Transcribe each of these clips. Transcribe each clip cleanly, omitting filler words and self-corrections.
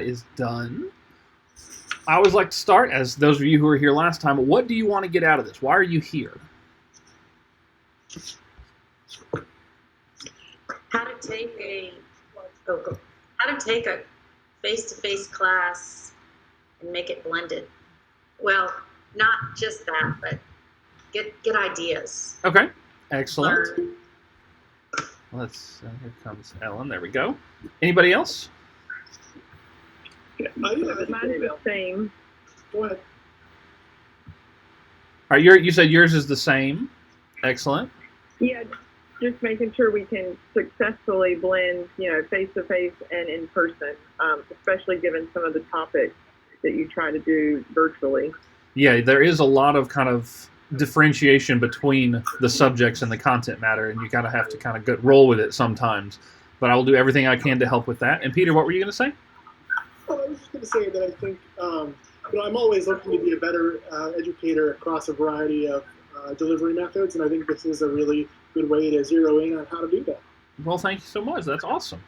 is done. I always like to start, as those of you who were here last time, what do you want to get out of this? Why are you here? How to take a face-to-face class and make it blended. Well, not just that, but get ideas. Okay, excellent. Here comes Ellen. There we go. Anybody else? Mine's the same. Go ahead. All right, you said yours is the same. Excellent. Yeah, just making sure we can successfully blend, face-to-face and in person, especially given some of the topics that you try to do virtually. Yeah, there is a lot of kind of differentiation between the subjects and the content matter, and you gotta have to kind of roll with it sometimes. But I will do everything I can to help with that. And Peter, what were you going to say? Well, I was just going to say that I think I'm always looking to be a better educator across a variety of delivery methods, and I think this is a really good way to zero in on how to do that. Well, thank you so much. That's awesome.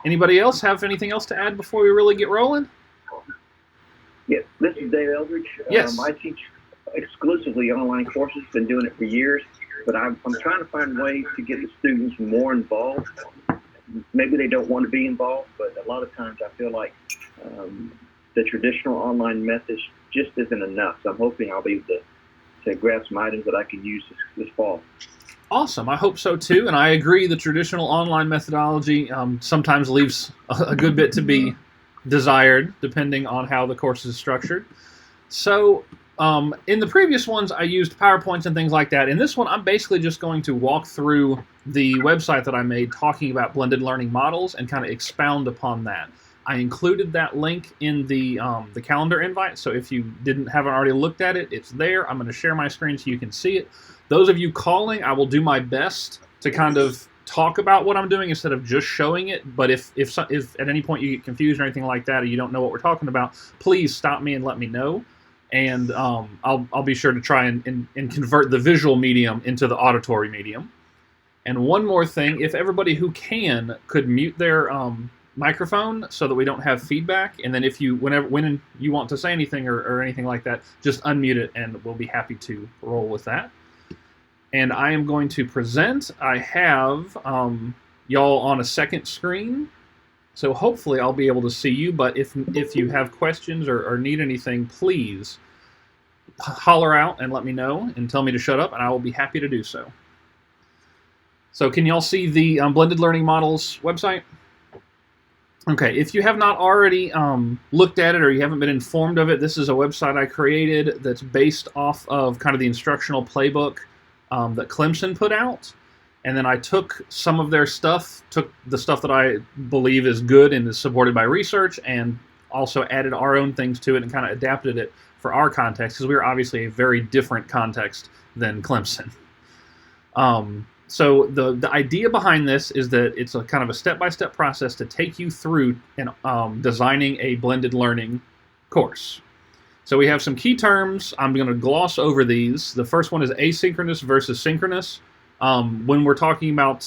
Anybody else have anything else to add before we really get rolling? Yes, this is Dave Eldridge. Yes. I teach exclusively online courses, been doing it for years, but I'm trying to find ways to get the students more involved. Maybe they don't want to be involved, but a lot of times I feel like the traditional online methods just isn't enough. So I'm hoping I'll be able to grab some items that I can use this fall. Awesome. I hope so too, and I agree the traditional online methodology sometimes leaves a good bit to be desired depending on how the course is structured. So in the previous ones I used PowerPoints and things like that. In this one I'm basically just going to walk through the website that I made talking about blended learning models and kind of expound upon that. I included that link in the calendar invite, so if you haven't already looked at it, it's there. I'm going to share my screen so you can see it. Those of you calling, I will do my best to kind of talk about what I'm doing instead of just showing it, but if at any point you get confused or anything like that or you don't know what we're talking about, please stop me and let me know, and I'll be sure to try and convert the visual medium into the auditory medium. And one more thing, if everybody who could mute their microphone so that we don't have feedback, and then when you want to say anything or anything like that, just unmute it and we'll be happy to roll with that. And I am going to present. I have y'all on a second screen, so hopefully I'll be able to see you, but if you have questions or need anything, please holler out and let me know and tell me to shut up, and I will be happy to do so. So can y'all see the Blended Learning Models website? Okay, if you have not already looked at it or you haven't been informed of it, this is a website I created that's based off of kind of the instructional playbook that Clemson put out. And then I took some of their stuff, took the stuff that I believe is good and is supported by research, and also added our own things to it and kind of adapted it for our context, because we're obviously a very different context than Clemson. So the idea behind this is that it's a kind of a step-by-step process to take you through designing a blended learning course. So we have some key terms. I'm going to gloss over these. The first one is asynchronous versus synchronous. When we're talking about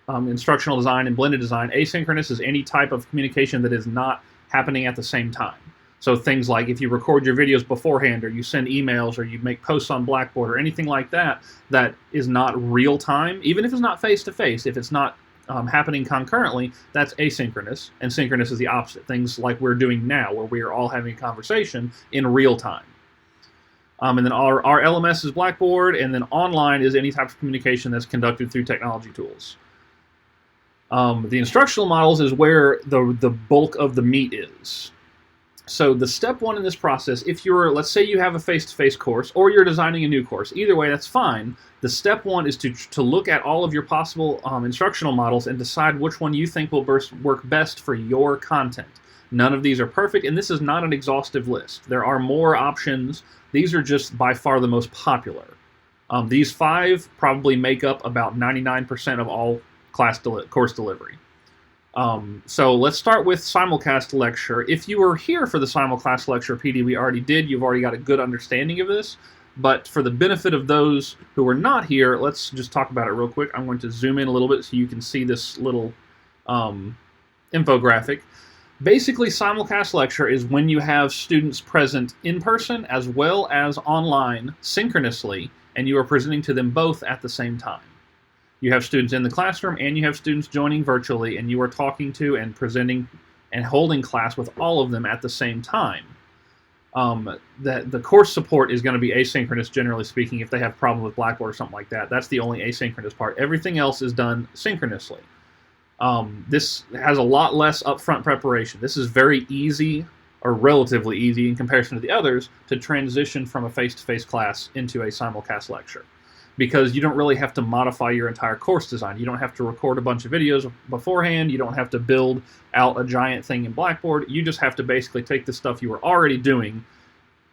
instructional design and blended design, asynchronous is any type of communication that is not happening at the same time. So things like if you record your videos beforehand, or you send emails, or you make posts on Blackboard, or anything like that, that is not real time, even if it's not face-to-face, if it's not happening concurrently, that's asynchronous, and synchronous is the opposite. Things like we're doing now, where we are all having a conversation in real time. And then our LMS is Blackboard, and then online is any type of communication that's conducted through technology tools. The instructional models is where the bulk of the meat is. So the step one in this process, if let's say you have a face-to-face course, or you're designing a new course, either way, that's fine. The step one is to look at all of your possible instructional models and decide which one you think will work best for your content. None of these are perfect, and this is not an exhaustive list. There are more options. These are just by far the most popular. These 5 probably make up about 99% of all course delivery. So let's start with Simulcast lecture. If you were here for the Simulcast lecture PD we already did, you've already got a good understanding of this. But for the benefit of those who are not here, let's just talk about it real quick. I'm going to zoom in a little bit so you can see this little infographic. Basically, simulcast lecture is when you have students present in person as well as online synchronously, and you are presenting to them both at the same time. You have students in the classroom and you have students joining virtually, and you are talking to and presenting and holding class with all of them at the same time. That the course support is going to be asynchronous, generally speaking, if they have a problem with Blackboard or something like that. That's the only asynchronous part. Everything else is done synchronously. This has a lot less upfront preparation. This is very easy, or relatively easy in comparison to the others, to transition from a face-to-face class into a simulcast lecture, because you don't really have to modify your entire course design. You don't have to record a bunch of videos beforehand. You don't have to build out a giant thing in Blackboard. You just have to basically take the stuff you were already doing,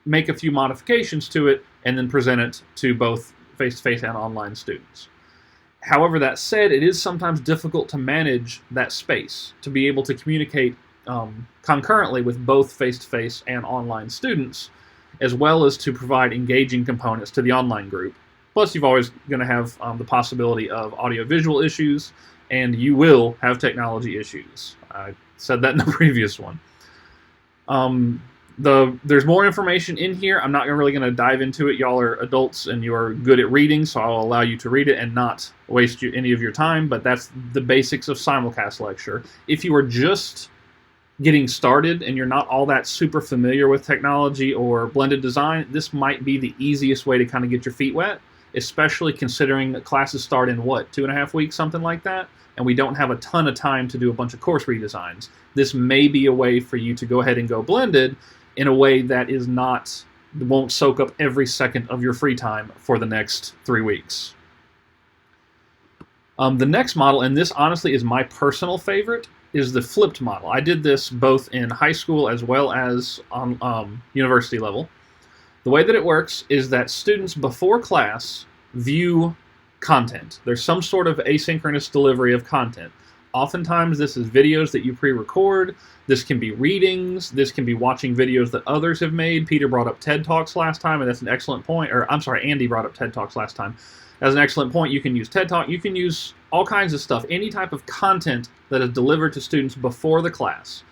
make a few modifications to it, and then present it to both face-to-face and online students. However, that said, it is sometimes difficult to manage that space, to be able to communicate concurrently with both face-to-face and online students, as well as to provide engaging components to the online group. Plus, you're always going to have the possibility of audio-visual issues, and you will have technology issues. I said that in the previous one. There's more information in here. I'm not really going to dive into it. Y'all are adults and you're good at reading, so I'll allow you to read it and not waste any of your time, but that's the basics of simulcast lecture. If you are just getting started and you're not all that super familiar with technology or blended design, this might be the easiest way to kind of get your feet wet, especially considering that classes start in, 2.5 weeks, something like that, and we don't have a ton of time to do a bunch of course redesigns. This may be a way for you to go ahead and go blended in a way that won't soak up every second of your free time for the next 3 weeks. The next model, and this honestly is my personal favorite, is the flipped model. I did this both in high school as well as on university level. The way that it works is that students before class view content. There's some sort of asynchronous delivery of content. Oftentimes this is videos that you pre-record. This can be readings. This can be watching videos that others have made. Peter brought up TED Talks last time, and that's an excellent point. Or I'm sorry, Andy brought up TED Talks last time. That's an excellent point. You can use TED Talk. You can use all kinds of stuff, any type of content that is delivered to students before the class.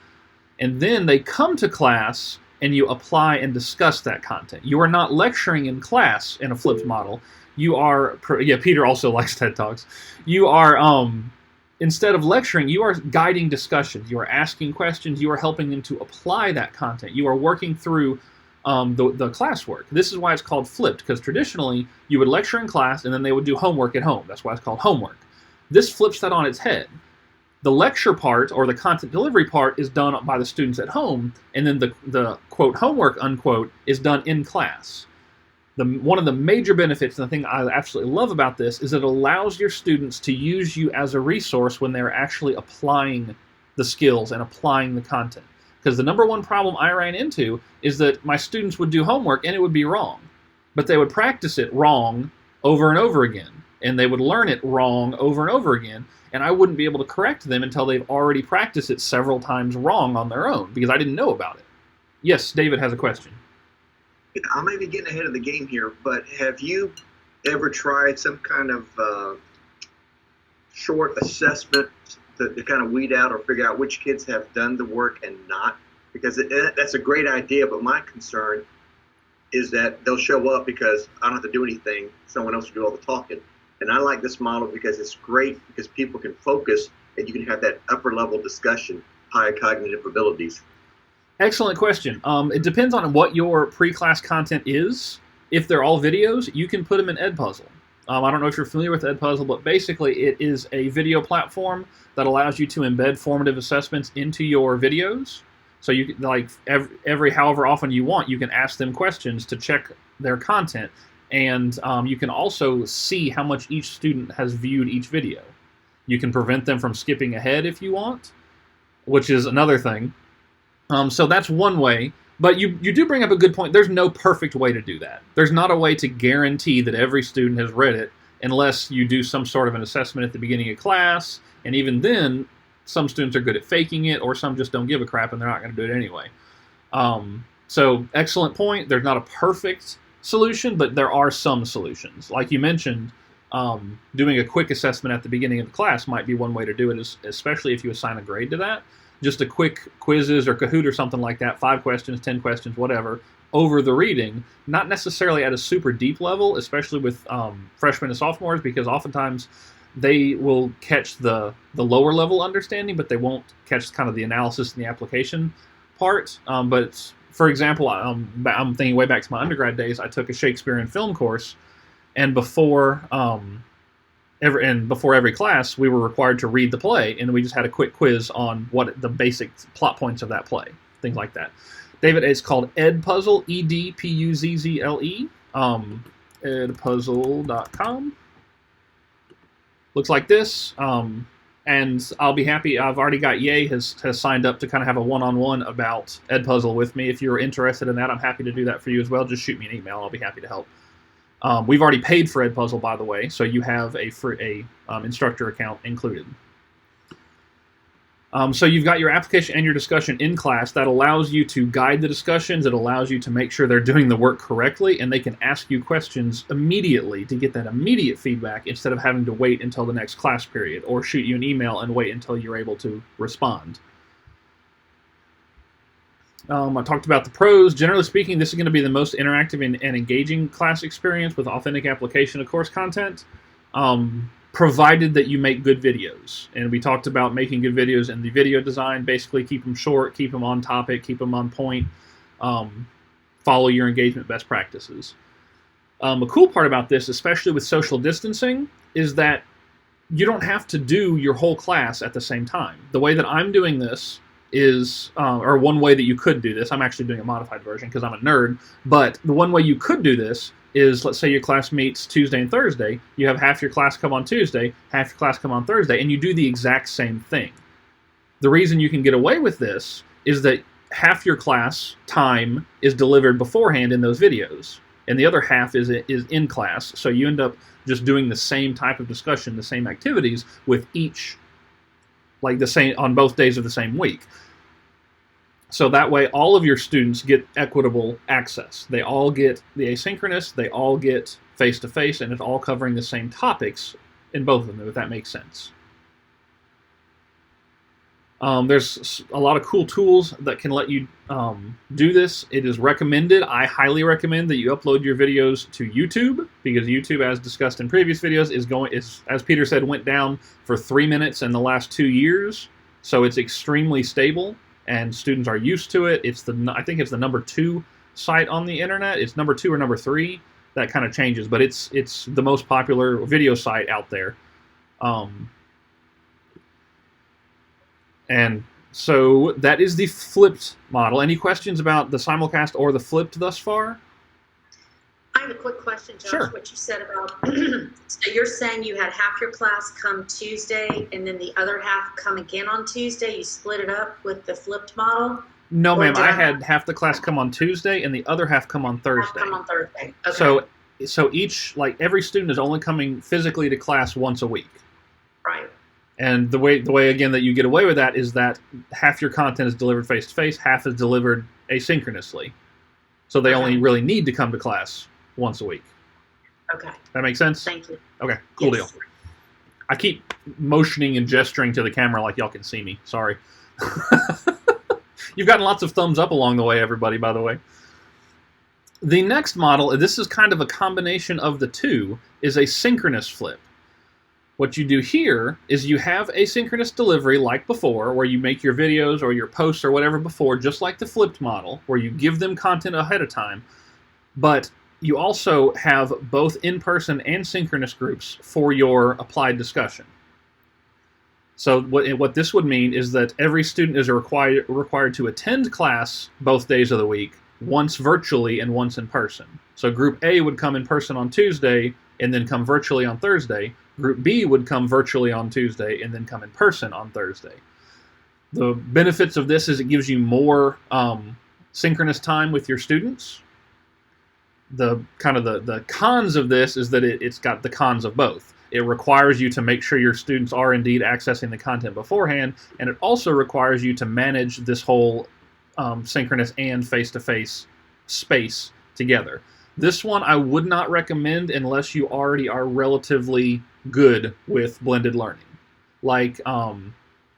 And then they come to class and you apply and discuss that content. You are not lecturing in class in a flipped model. You are, Peter also likes TED Talks. You are, instead of lecturing, you are guiding discussions. You are asking questions. You are helping them to apply that content. You are working through the classwork. This is why it's called flipped, because traditionally you would lecture in class and then they would do homework at home. That's why it's called homework. This flips that on its head. The lecture part, or the content delivery part, is done by the students at home, and then the quote homework unquote is done in class. One of the major benefits, and the thing I absolutely love about this, is it allows your students to use you as a resource when they're actually applying the skills and applying the content. Because the number one problem I ran into is that my students would do homework and it would be wrong. But they would practice it wrong over and over again. And they would learn it wrong over and over again. And I wouldn't be able to correct them until they've already practiced it several times wrong on their own, because I didn't know about it. Yes, David has a question. I may be getting ahead of the game here, but have you ever tried some kind of short assessment to kind of weed out or figure out which kids have done the work and not? Because that's a great idea, but my concern is that they'll show up because I don't have to do anything. Someone else will do all the talking. And I like this model because it's great because people can focus and you can have that upper level discussion, high cognitive abilities. Excellent question. It depends on what your pre-class content is. If they're all videos, you can put them in Edpuzzle. I don't know if you're familiar with Edpuzzle, but basically it is a video platform that allows you to embed formative assessments into your videos. So you can, like every however often you want, you can ask them questions to check their content. And you can also see how much each student has viewed each video. You can prevent them from skipping ahead if you want, which is another thing. So that's one way. But you do bring up a good point. There's no perfect way to do that. There's not a way to guarantee that every student has read it unless you do some sort of an assessment at the beginning of class. And even then, some students are good at faking it, or some just don't give a crap and they're not going to do it anyway. So excellent point. There's not a perfect solution, but there are some solutions. Like you mentioned, doing a quick assessment at the beginning of the class might be one way to do it, especially if you assign a grade to that. just a quick quizzes or Kahoot or something like that, 5 questions, 10 questions, whatever, over the reading, not necessarily at a super deep level, especially with freshmen and sophomores, because oftentimes they will catch the lower level understanding, but they won't catch kind of the analysis and the application part. But for example, I'm thinking way back to my undergrad days, I took a Shakespeare and film course, and before every class, we were required to read the play, and we just had a quick quiz on what the basic plot points of that play, things like that. David, it's called Edpuzzle, EDPUZZLE, edpuzzle.com. Looks like this, and I'll be happy. I've already got Ye has signed up to kind of have a one-on-one about Edpuzzle with me. If you're interested in that, I'm happy to do that for you as well. Just shoot me an email. I'll be happy to help. We've already paid for Edpuzzle, by the way, so you have a free instructor account included. So you've got your application and your discussion in class. That allows you to guide the discussions. It allows you to make sure they're doing the work correctly, and they can ask you questions immediately to get that immediate feedback instead of having to wait until the next class period or shoot you an email and wait until you're able to respond. I talked about the pros. Generally speaking, this is going to be the most interactive and engaging class experience with authentic application of course content. Provided that you make good videos. And we talked about making good videos in the video design. Basically, keep them short, keep them on topic, keep them on point, follow your engagement best practices. A cool part about this, especially with social distancing, is that you don't have to do your whole class at the same time. The way that I'm doing this is, or one way that you could do this, I'm actually doing a modified version because I'm a nerd, but the one way you could do this is, let's say your class meets Tuesday and Thursday, you have half your class come on Tuesday, half your class come on Thursday, and you do the exact same thing. The reason you can get away with this is that half your class time is delivered beforehand in those videos, and the other half is in class, so you end up just doing the same type of discussion, the same activities with each, like the same, on both days of the same week. So that way, all of your students get equitable access. They all get the asynchronous, they all get face-to-face, and it's all covering the same topics in both of them, if that makes sense. There's a lot of cool tools that can let you do this. It is recommended, I highly recommend that you upload your videos to YouTube, because YouTube, as discussed in previous videos, is, as Peter said, went down for 3 minutes in the last 2 years. So it's extremely stable, and students are used to it. I think it's the number 2 site on the internet. It's number 2 or number 3. That kind of changes, but it's the most popular video site out there. And so that is the flipped model. Any questions about the simulcast or the flipped thus far? I have a quick question, Josh. Sure. What you said about, so you're saying you had half your class come Tuesday and then the other half come again on Tuesday? You split it up with the flipped model? No, Or ma'am. did I had half the class come on Tuesday and the other half come on half Thursday. come on Thursday. Okay. So each, like every student is only coming physically to class once a week. Right. And the way again that you get away with that is that half your content is delivered face to face, half is delivered asynchronously. So they only really need to come to class once a week. Okay. That makes sense? Thank you. Okay, cool Yes. deal. I keep motioning and gesturing to the camera like y'all can see me. Sorry. You've gotten lots of thumbs up along the way, everybody, by the way. The next model, this is kind of a combination of the two, is a synchronous flip. What you do here is you have asynchronous delivery like before, where you make your videos or your posts or whatever before, just like the flipped model, where you give them content ahead of time, but you also have both in-person and synchronous groups for your applied discussion. So what this would mean is that every student is required to attend class both days of the week, once virtually and once in person. So Group A would come in person on Tuesday and then come virtually on Thursday. Group B would come virtually on Tuesday and then come in person on Thursday. The benefits of this is it gives you more synchronous time with your students. The cons of this is that it's got the cons of both. It requires you to make sure your students are indeed accessing the content beforehand, and it also requires you to manage this whole synchronous and face-to-face space together. This one I would not recommend unless you already are relatively good with blended learning. Like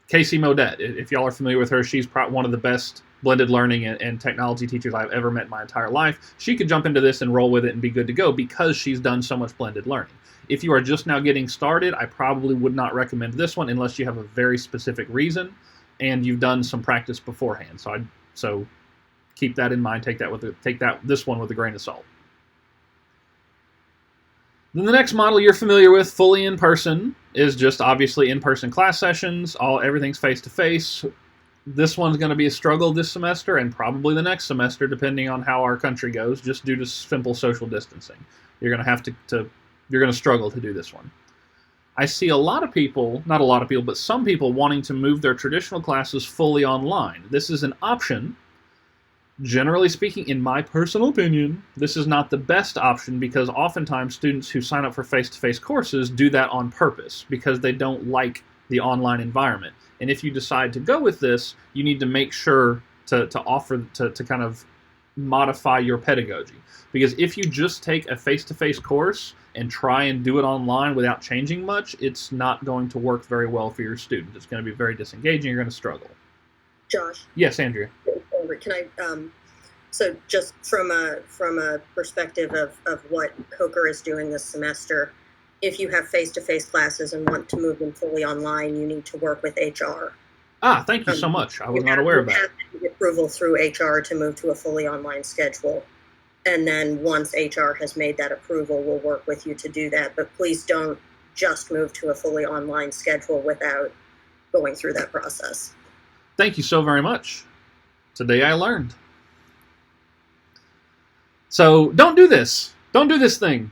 Casey Modet, if y'all are familiar with her, she's probably one of the best blended learning and technology teachers I've ever met in my entire life. She could jump into this and roll with it and be good to go because she's done so much blended learning. If you are just now getting started, I probably would not recommend this one unless you have a very specific reason and you've done some practice beforehand. So keep that in mind. Take this one with a grain of salt. Then the next model you're familiar with, fully in person, is just obviously in-person class sessions. Everything's face-to-face. This one's going to be a struggle this semester and probably the next semester, depending on how our country goes, just due to simple social distancing. You're going to have you're going to struggle to do this one. I see a lot of people, not a lot of people, but some people wanting to move their traditional classes fully online. This is an option. Generally speaking, in my personal opinion, this is not the best option because oftentimes students who sign up for face-to-face courses do that on purpose because they don't like the online environment. And if you decide to go with this, you need to make sure to kind of modify your pedagogy. Because if you just take a face-to-face course and try and do it online without changing much, it's not going to work very well for your students. It's going to be very disengaging. You're going to struggle. Josh? Yes, Andrea. Can I, so just from a perspective of what COCR is doing this semester, if you have face-to-face classes and want to move them fully online, you need to work with HR. Thank you so much. I was not aware of that. You have to get approval through HR to move to a fully online schedule. And then once HR has made that approval, we'll work with you to do that. But please don't just move to a fully online schedule without going through that process. Thank you so very much. Today I learned. So don't do this. Don't do this thing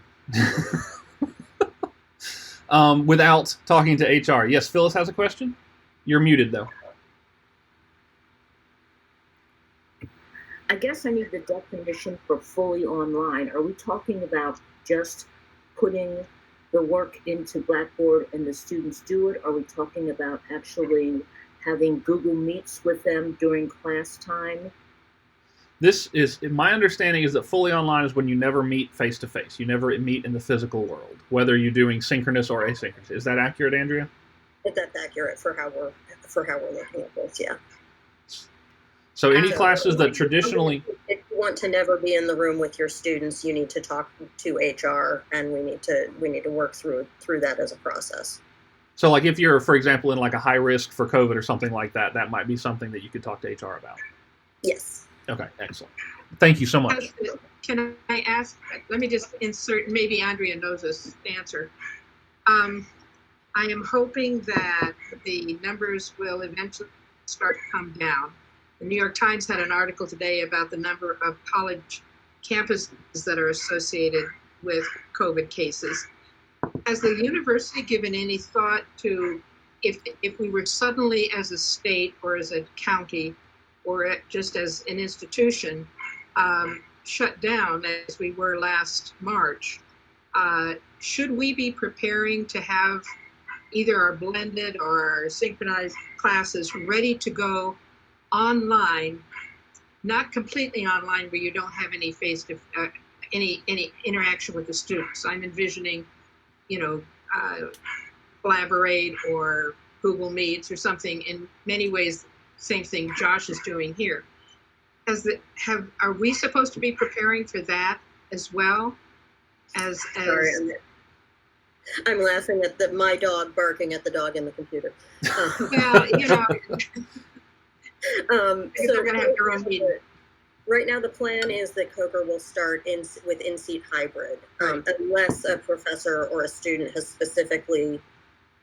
without talking to HR. Yes, Phyllis has a question. You're muted, though. I guess I need the definition for fully online. Are we talking about just putting the work into Blackboard and the students do it? Are we talking about actually having Google Meets with them during class time? My understanding is that fully online is when you never meet face-to-face. You never meet in the physical world, whether you're doing synchronous or asynchronous. Is that accurate, Andrea? That's accurate for how we're looking at this, yeah. So any classes that traditionally... If you want to never be in the room with your students, you need to talk to HR, and we need to work through that as a process. So like if you're, for example, in like a high risk for COVID or something like that, that might be something that you could talk to HR about. Yes. Okay, excellent. Thank you so much. Can I ask, let me just insert, maybe Andrea knows this answer. I am hoping that the numbers will eventually start to come down. The New York Times had an article today about the number of college campuses that are associated with COVID cases. Has the university given any thought to if we were suddenly as a state or as a county or just as an institution shut down as we were last March, should we be preparing to have either our blended or our synchronized classes ready to go online, not completely online where you don't have any any interaction with the students? I'm envisioning, Collaborate or Google Meets or something. In many ways, same thing Josh is doing here. Are we supposed to be preparing for that as well? Sorry, I'm laughing at my dog barking at the dog in the computer. Well, they're going to have their own meeting. Right now, the plan is that COCR will start with in-seat hybrid, unless a professor or a student has specifically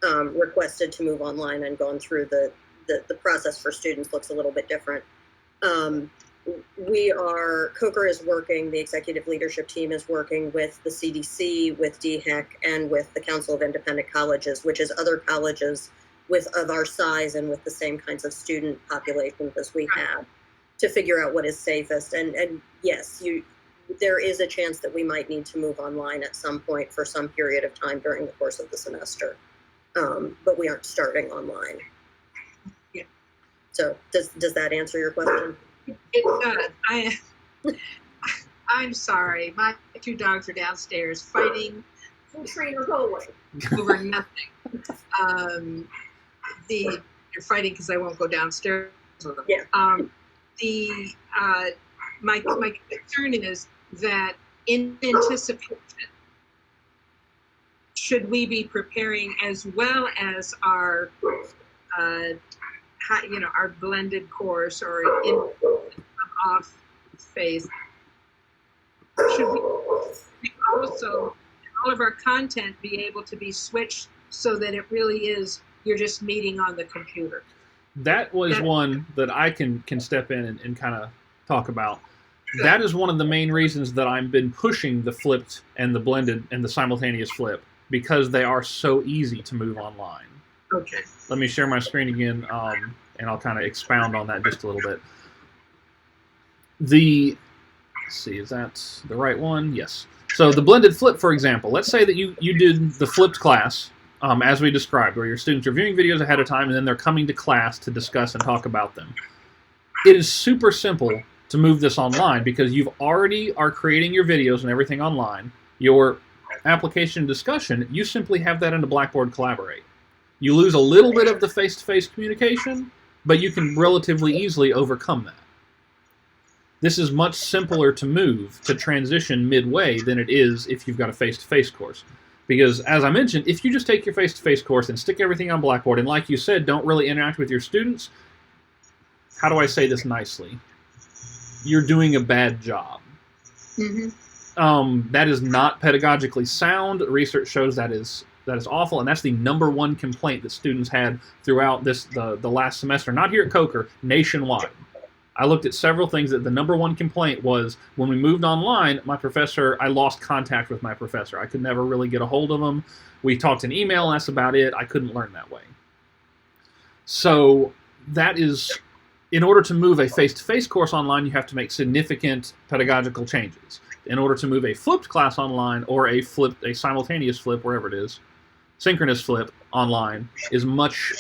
requested to move online and gone through the process for students looks a little bit different. COCR is working, the executive leadership team is working with the CDC, with DHEC, and with the Council of Independent Colleges, which is other colleges of our size and with the same kinds of student populations as we have, to figure out what is safest. And yes, there is a chance that we might need to move online at some point for some period of time during the course of the semester. But we aren't starting online. Yeah. So does that answer your question? It does. I'm sorry. My two dogs are downstairs fighting over nothing. you're fighting because I won't go downstairs with them. Yeah. My concern is that in anticipation, should we be preparing as well as our our blended course or in off phase? Should we also all of our content be able to be switched so that it really is you're just meeting on the computer? That was one that I can step in and kind of talk about. That is one of the main reasons that I've been pushing the flipped and the blended and the simultaneous flip, because they are so easy to move online. Okay. Let me share my screen again, and I'll kind of expound on that just a little bit. Let's see, is that the right one? Yes. So the blended flip, for example, let's say that you did the flipped class, as we described, where your students are viewing videos ahead of time and then they're coming to class to discuss and talk about them. It is super simple to move this online because you've already are creating your videos and everything online. Your application discussion, you simply have that into Blackboard Collaborate. You lose a little bit of the face-to-face communication, but you can relatively easily overcome that. This is much simpler to move, to transition midway, than it is if you've got a face-to-face course. Because, as I mentioned, if you just take your face-to-face course and stick everything on Blackboard, and like you said, don't really interact with your students, how do I say this nicely? You're doing a bad job. Mm-hmm. That is not pedagogically sound. Research shows that is awful, and that's the #1 complaint that students had throughout the last semester. Not here at Coker, nationwide. I looked at several things that the #1 complaint was when we moved online, I lost contact with my professor. I could never really get a hold of him. We talked in email, and that's about it. I couldn't learn that way. So that is, in order to move a face-to-face course online, you have to make significant pedagogical changes. In order to move a flipped class online or a simultaneous flip, wherever it is, synchronous flip online is much,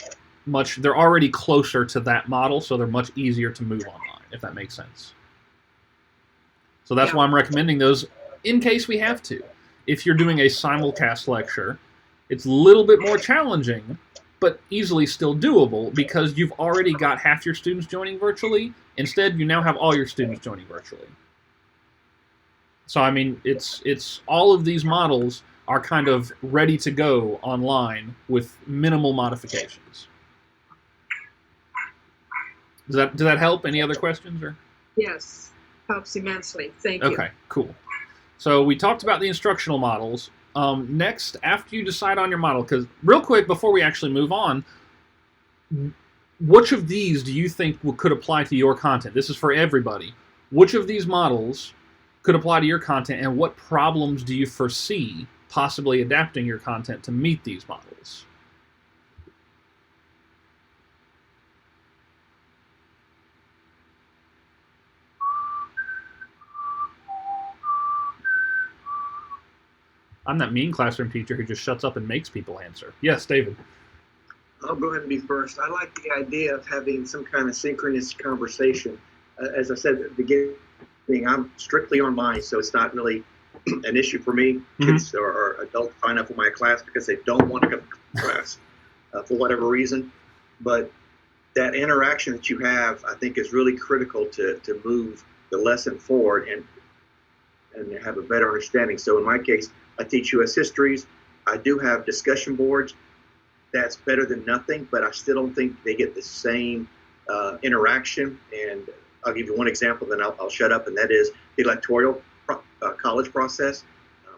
they're already closer to that model, so they're much easier to move online, if that makes sense. So that's why I'm recommending those in case we have to. If you're doing a simulcast lecture, it's a little bit more challenging, but easily still doable because you've already got half your students joining virtually. Instead, you now have all your students joining virtually. So, I mean, it's all of these models are kind of ready to go online with minimal modifications. Does that help? Any other questions? Or? Yes, helps immensely. Thank you. Okay, cool. So we talked about the instructional models. Next, after you decide on your model, because real quick, before we actually move on, which of these do you think could apply to your content? This is for everybody. Which of these models could apply to your content, and what problems do you foresee possibly adapting your content to meet these models? I'm that mean classroom teacher who just shuts up and makes people answer. Yes, David. I'll go ahead and be first. I like the idea of having some kind of synchronous conversation. As I said at the beginning, I'm strictly online, so it's not really an issue for me. Kids or adults sign up for my class because they don't want to come to class for whatever reason. But that interaction that you have, I think, is really critical to move the lesson forward and have a better understanding. So in my case, I teach U.S. histories. I do have discussion boards. That's better than nothing, but I still don't think they get the same interaction. And I'll give you one example, then I'll shut up, and that is the electoral college process.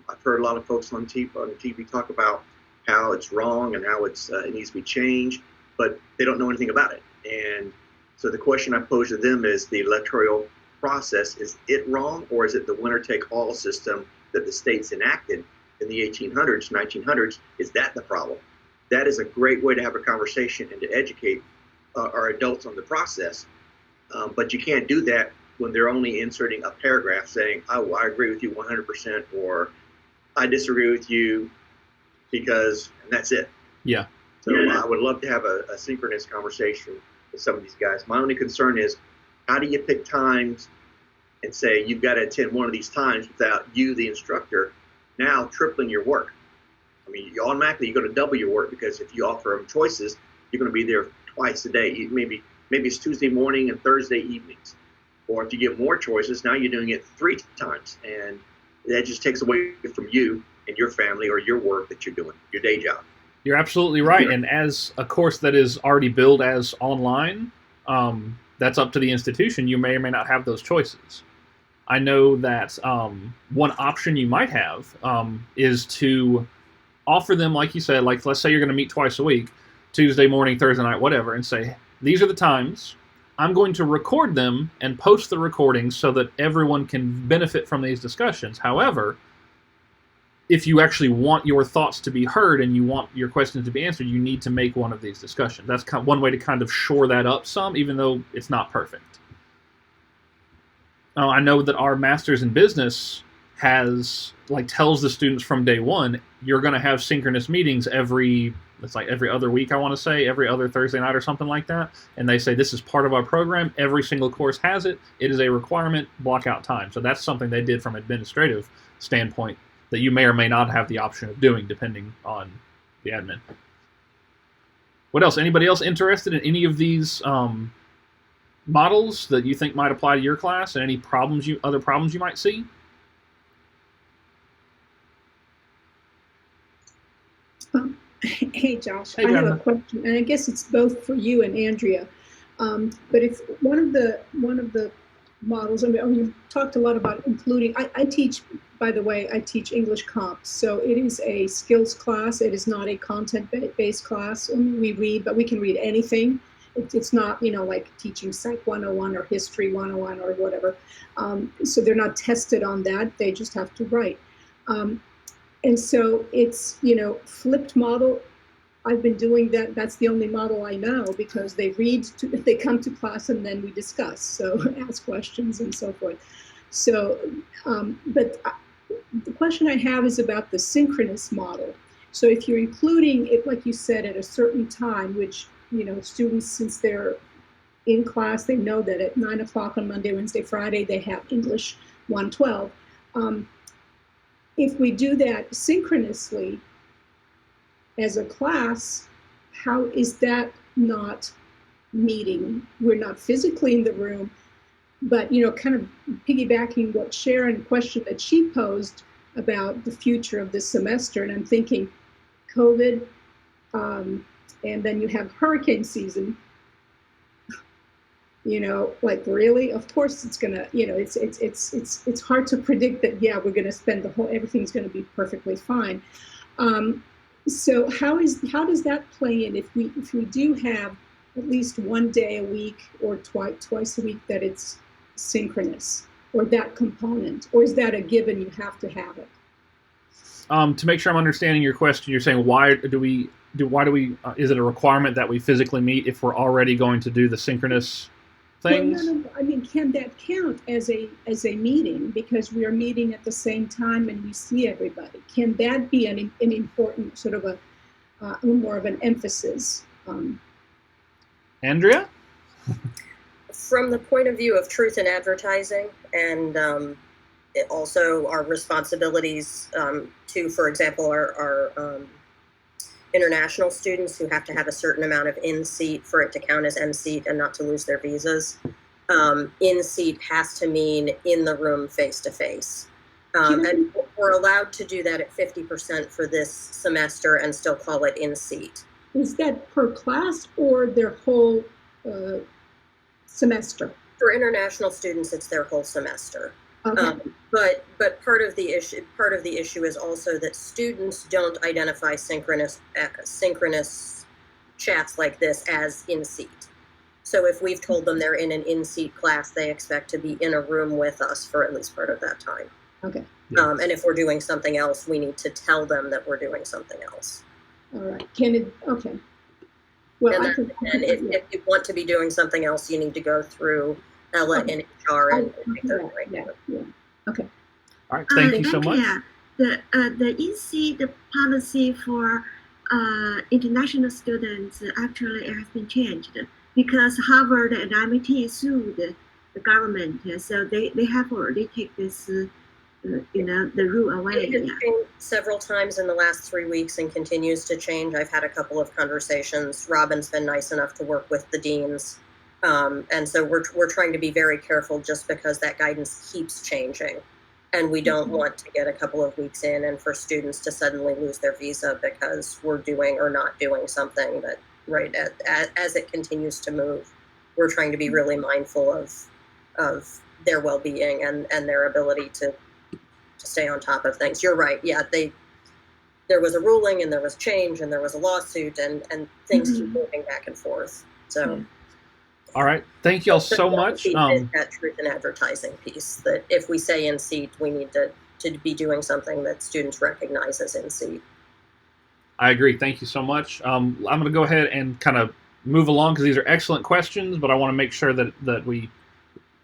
I've heard a lot of folks on TV talk about how it's wrong and how it needs to be changed, but they don't know anything about it. And so the question I pose to them is the electoral process, is it wrong, or is it the winner-take-all system that the states enacted in the 1800s, 1900s? Is that the problem? That is a great way to have a conversation and to educate our adults on the process. But you can't do that when they're only inserting a paragraph saying, oh, I agree with you 100%, or I disagree with you because, and that's it. Yeah. So I would love to have a synchronous conversation with some of these guys. My only concern is, how do you pick times and say you've got to attend one of these times without you, the instructor, now tripling your work? I mean, you're going to double your work, because if you offer them choices, you're going to be there twice a day. Maybe it's Tuesday morning and Thursday evenings. Or if you get more choices, now you're doing it 3 times, and that just takes away from you and your family or your work that you're doing, your day job. You're absolutely right. And as a course that is already billed as online, that's up to the institution. You may or may not have those choices. I know that one option you might have is to offer them, like you said, like let's say you're going to meet twice a week, Tuesday morning, Thursday night, whatever, and say, these are the times. I'm going to record them and post the recordings so that everyone can benefit from these discussions. However, if you actually want your thoughts to be heard and you want your questions to be answered, you need to make one of these discussions. That's one way to kind of shore that up some, even though it's not perfect. I know that our master's in business tells the students from day one, you're going to have synchronous meetings every other week, I want to say, every other Thursday night or something like that. And they say, this is part of our program. Every single course has it. It is a requirement, block out time. So that's something they did from an administrative standpoint that you may or may not have the option of doing, depending on the admin. What else? Anybody else interested in any of these models that you think might apply to your class, and any other problems you might see? Hey, Josh, Hey, I have Brenda. a question, and I guess it's both for you and Andrea. But if one of the models, you talked a lot about including. I teach, by the way, I teach English comps, so it is a skills class. It is not a content-based class. We read, but we can read anything. It's not, like teaching Psych 101 or History 101 or whatever. So they're not tested on that. They just have to write. And so it's, flipped model. I've been doing that. That's the only model I know, because they they come to class and then we discuss. So ask questions and so forth. So, but the question I have is about the synchronous model. So if you're including it, like you said, at a certain time, which, students, since they're in class, they know that at 9 o'clock on Monday, Wednesday, Friday, they have English 112. If we do that synchronously as a class, how is that not meeting? We're not physically in the room, but, kind of piggybacking what Sharon, question that she posed about the future of this semester. And I'm thinking COVID, and then you have hurricane season, really, of course it's gonna, it's hard to predict that, yeah, we're gonna spend everything's gonna be perfectly fine. So how does that play in if we do have at least one day a week or twice a week that it's synchronous, or that component, or is that a given, you have to have it? To make sure I'm understanding your question, you're saying why do we is it a requirement that we physically meet if we're already going to do the synchronous things? Well, no, I mean, can that count as a meeting, because we are meeting at the same time and we see everybody? Can that be an important sort of a more of an emphasis? Andrea? From the point of view of truth in advertising, and also our responsibilities to, for example, our international students who have to have a certain amount of in-seat for it to count as M-seat and not to lose their visas. In-seat has to mean in the room face-to-face. And we're allowed to do that at 50% for this semester and still call it in-seat. Is that per class or their whole semester? For international students, it's their whole semester. Okay. But part of the issue is also that students don't identify synchronous chats like this as in-seat. So if we've told them they're in an in-seat class, they expect to be in a room with us for at least part of that time. Okay. And if we're doing something else, we need to tell them that we're doing something else. All right. Okay. Well, and if you want to be doing something else, you need to go through Ella in HR and make those arrangements. Yeah. Okay. All right. Thank you so much. The in-seat policy for international students actually has been changed because Harvard and MIT sued the government, so they have already taken this the rule away. It has changed several times in the last 3 weeks and continues to change. I've had a couple of conversations. Robin's been nice enough to work with the deans. And so we're trying to be very careful just because that guidance keeps changing. And we don't want to get a couple of weeks in and for students to suddenly lose their visa because we're doing or not doing something that, right, as it continues to move, we're trying to be really mindful of their well-being and their ability to stay on top of things. You're right. Yeah, there was a ruling and there was change and there was a lawsuit and things keep moving back and forth. So. All right. Thank y'all so much. That truth in advertising piece, that if we say in seat, we need to be doing something that students recognize as in seat. I agree. Thank you so much. I'm going to go ahead and kind of move along because these are excellent questions, but I want to make sure that we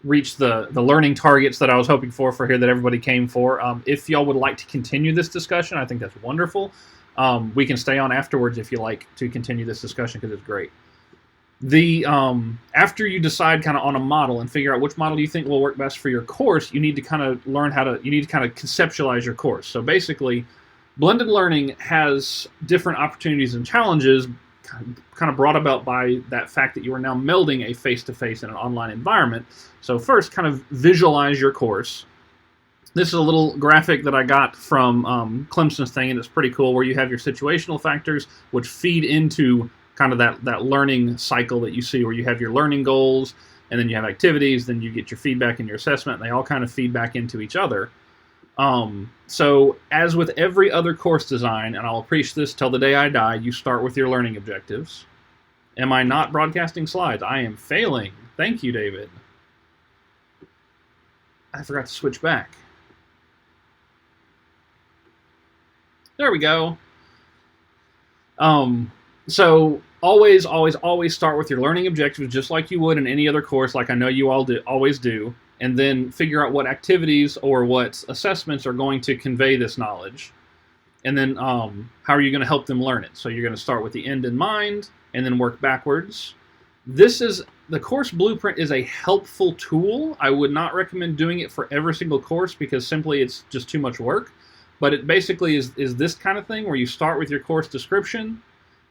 reach the learning targets that I was hoping for here that everybody came for. If y'all would like to continue this discussion, I think that's wonderful. We can stay on afterwards if you like to continue this discussion because it's great. After you decide kind of on a model and figure out which model you think will work best for your course, you need to kind of learn you need to kind of conceptualize your course. So basically, blended learning has different opportunities and challenges kind of brought about by that fact that you are now melding a face-to-face and an online environment. So first, kind of visualize your course. This is a little graphic that I got from Clemson's thing, and it's pretty cool, where you have your situational factors, which feed into kind of that learning cycle that you see, where you have your learning goals, and then you have activities, then you get your feedback and your assessment, and they all kind of feed back into each other. So as with every other course design, and I'll preach this till the day I die, you start with your learning objectives. Am I not broadcasting slides? I am failing. Thank you, David. I forgot to switch back. There we go. So always start with your learning objectives just like you would in any other course, like I know you all always do, and then figure out what activities or what assessments are going to convey this knowledge. And then how are you going to help them learn it? So you're going to start with the end in mind and then work backwards. The course blueprint is a helpful tool. I would not recommend doing it for every single course because simply it's just too much work. But it basically is this kind of thing where you start with your course description,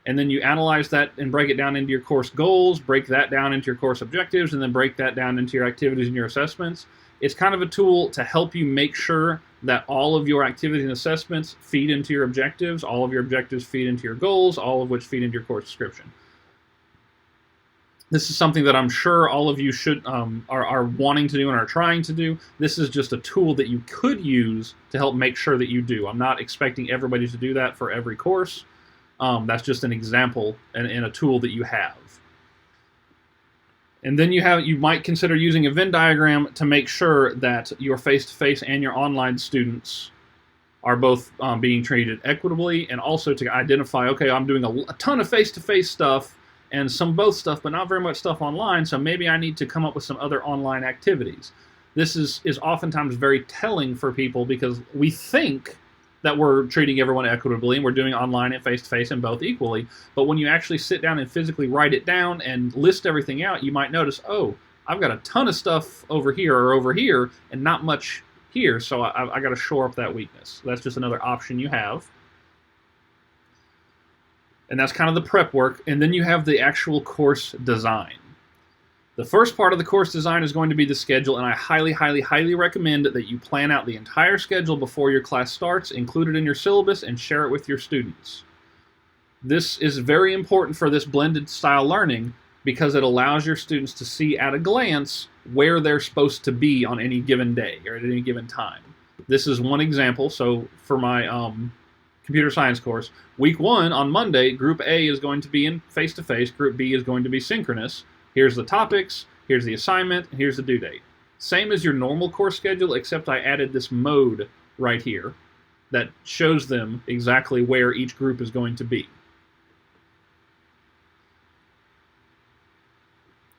and then you analyze that and break it down into your course goals, break that down into your course objectives, and then break that down into your activities and your assessments. It's kind of a tool to help you make sure that all of your activities and assessments feed into your objectives, all of your objectives feed into your goals, all of which feed into your course description. This is something that I'm sure all of you are wanting to do and are trying to do. This is just a tool that you could use to help make sure that you do. I'm not expecting everybody to do that for every course. That's just an example and a tool that you have. And then you might consider using a Venn diagram to make sure that your face-to-face and your online students are both being treated equitably, and also to identify, okay, I'm doing a ton of face-to-face stuff and some both stuff, but not very much stuff online, so maybe I need to come up with some other online activities. This is oftentimes very telling for people because we think that we're treating everyone equitably and we're doing online and face-to-face and both equally, but when you actually sit down and physically write it down and list everything out, you might notice, oh, I've got a ton of stuff over here and not much here, so I got to shore up that weakness. That's just another option you have. And that's kind of the prep work. And then you have the actual course design. The first part of the course design is going to be the schedule, and I highly, highly, highly recommend that you plan out the entire schedule before your class starts, include it in your syllabus, and share it with your students. This is very important for this blended style learning because it allows your students to see at a glance where they're supposed to be on any given day or at any given time. This is one example. So for my computer science course, week 1 on Monday, group A is going to be in face-to-face, group B is going to be synchronous. Here's the topics, here's the assignment, and here's the due date. Same as your normal course schedule, except I added this mode right here that shows them exactly where each group is going to be.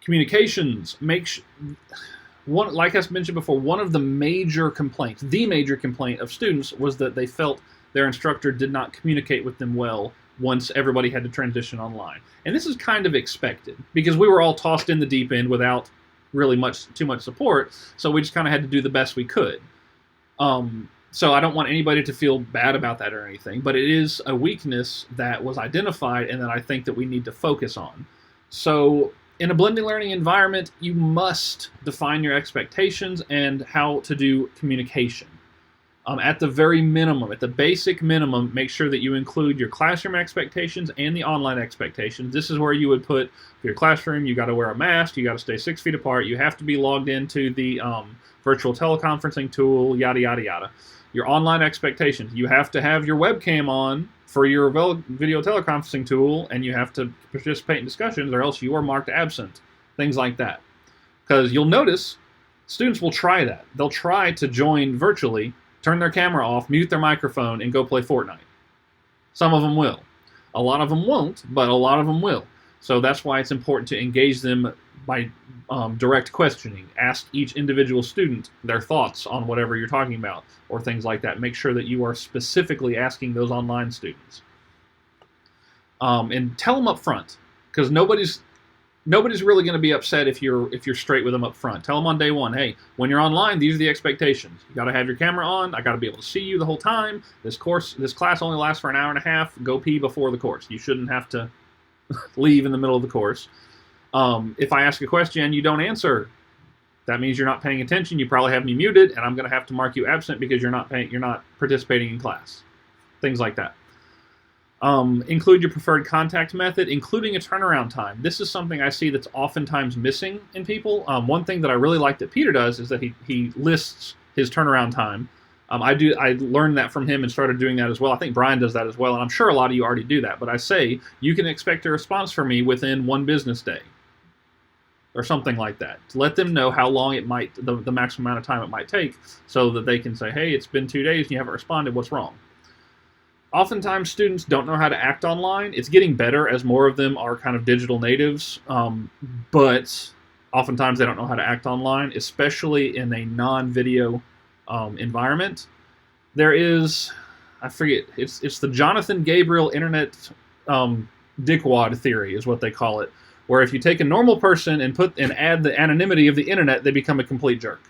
Communications, like I mentioned before, one of the major complaints, the major complaint of students was that they felt their instructor did not communicate with them well once everybody had to transition online. And this is kind of expected because we were all tossed in the deep end without really too much support, so we just kind of had to do the best we could. So I don't want anybody to feel bad about that or anything, but it is a weakness that was identified and that I think that we need to focus on. So in a blended learning environment, you must define your expectations and how to do communication. At the very minimum, at the basic minimum, make sure that you include your classroom expectations and the online expectations. This is where you would put, for your classroom, you got to wear a mask, you got to stay 6 feet apart, you have to be logged into the virtual teleconferencing tool, yada, yada, yada. Your online expectations, you have to have your webcam on for your video teleconferencing tool, and you have to participate in discussions, or else you are marked absent, things like that. Because you'll notice students will try that. They'll try to join virtually, turn their camera off, mute their microphone, and go play Fortnite. Some of them will. A lot of them won't, but a lot of them will. So that's why it's important to engage them by direct questioning. Ask each individual student their thoughts on whatever you're talking about, or things like that. Make sure that you are specifically asking those online students. And tell them up front, because nobody's really going to be upset if you're straight with them up front. Tell them on day one, hey, when you're online, these are the expectations. You got to have your camera on. I got to be able to see you the whole time. This class only lasts for an hour and a half. Go pee before the course. You shouldn't have to leave in the middle of the course. If I ask a question and you don't answer, that means you're not paying attention. You probably have me muted, and I'm going to have to mark you absent because you're not participating in class. Things like that. Include your preferred contact method, including a turnaround time. This is something I see that's oftentimes missing in people. One thing that I really like that Peter does is that he lists his turnaround time. I learned that from him and started doing that as well. I think Brian does that as well, and I'm sure a lot of you already do that. But I say you can expect a response from me within 1 business day, or something like that. To let them know how long it might, the maximum amount of time it might take, so that they can say, hey, it's been 2 days and you haven't responded. What's wrong? Oftentimes, students don't know how to act online. It's getting better as more of them are kind of digital natives, but oftentimes they don't know how to act online, especially in a non-video environment. There is, I forget, it's the Jonathan Gabriel internet dickwad theory is what they call it, where if you take a normal person and add the anonymity of the internet, they become a complete jerk.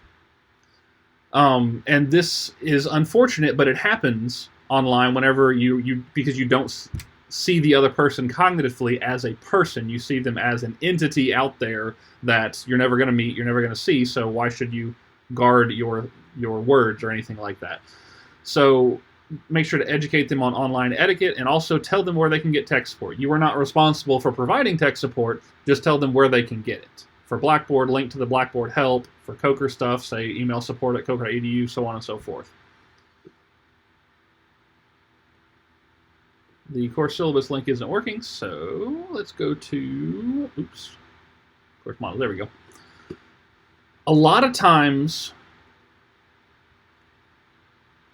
And this is unfortunate, but it happens online whenever because you don't see the other person cognitively as a person. You see them as an entity out there that you're never going to meet, you're never going to see, so why should you guard your words or anything like that? So make sure to educate them on online etiquette, and also tell them where they can get tech support. You are not responsible for providing tech support, just tell them where they can get it. For Blackboard, link to the Blackboard help. For Coker stuff, say email support@coker.edu, so on and so forth. The course syllabus link isn't working, so let's go to, course model, there we go. A lot of times,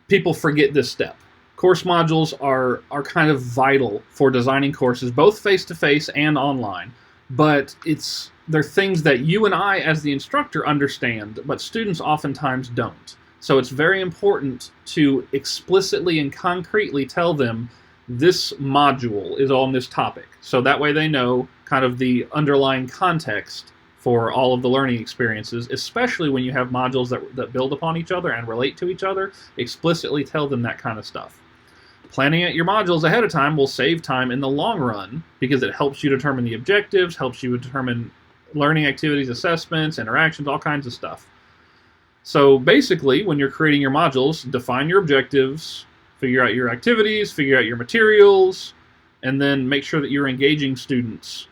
people forget this step. Course modules are kind of vital for designing courses, both face-to-face and online, but they're things that you and I, as the instructor, understand, but students oftentimes don't. So it's very important to explicitly and concretely tell them this module is on this topic. So that way they know kind of the underlying context for all of the learning experiences, especially when you have modules that build upon each other and relate to each other. Explicitly tell them that kind of stuff. Planning out your modules ahead of time will save time in the long run because it helps you determine the objectives, helps you determine learning activities, assessments, interactions, all kinds of stuff. So basically, when you're creating your modules, define your objectives, figure out your activities, figure out your materials, and then make sure that you're engaging students.